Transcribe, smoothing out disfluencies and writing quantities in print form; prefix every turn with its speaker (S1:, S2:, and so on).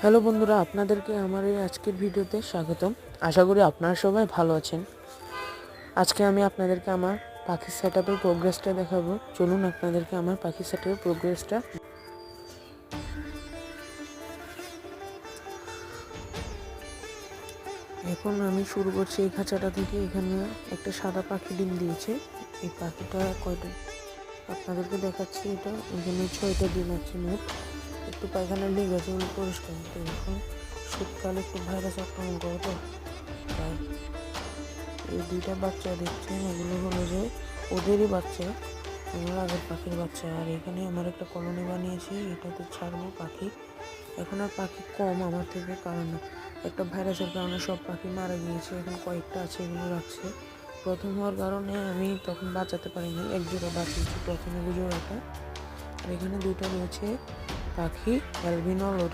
S1: Hello বন্ধুরা, আপনাদেরকে আমার এই আজকের ভিডিওতে স্বাগতম। আশা করি আপনারা সবাই ভালো আছেন। আজকে আমি আপনাদেরকে আমার পাখি সেটআপের প্রোগ্রেসটা দেখাবো। চলুন আপনাদেরকে আমার পাখি সেটআপের প্রোগ্রেসটা। এখন আমি শুরু করছি এই খাঁচাটা থেকে। এখানে একটা সাদা পাখি ডিম দিয়েছে। এই পাখিটা কয়টা আপনাদেরকে দেখাচ্ছি। এটা এখানে 6টা ডিম আছে মোট। একটু পায়খানা লেগে গেছে, পরিষ্কার করতে। এখন শীতকালে একটু ভাইরাস আক্রমণ করে, তো তাই এই দুইটা বাচ্চা দেখছেন, এগুলো হলো যে ওদেরই বাচ্চা, আমার আগের পাখির বাচ্চা। আর এখানে আমার একটা কলোনি বানিয়েছি, এটাতে ছাড়বো পাখি। এখন আর পাখি কম আমার থেকে, কারণ একটা ভাইরাসের কারণে সব পাখি মারা গিয়েছে। এখন কয়েকটা আছে, এগুলো রাখছে। প্রথম হওয়ার কারণে আমি তখন বাঁচাতে পারিনি, এক জোড়া বাঁচিয়েছি প্রথমে, জোড়াটা। আর এখানে দুটো রয়েছে পাখি, অ্যালবিনো লরি।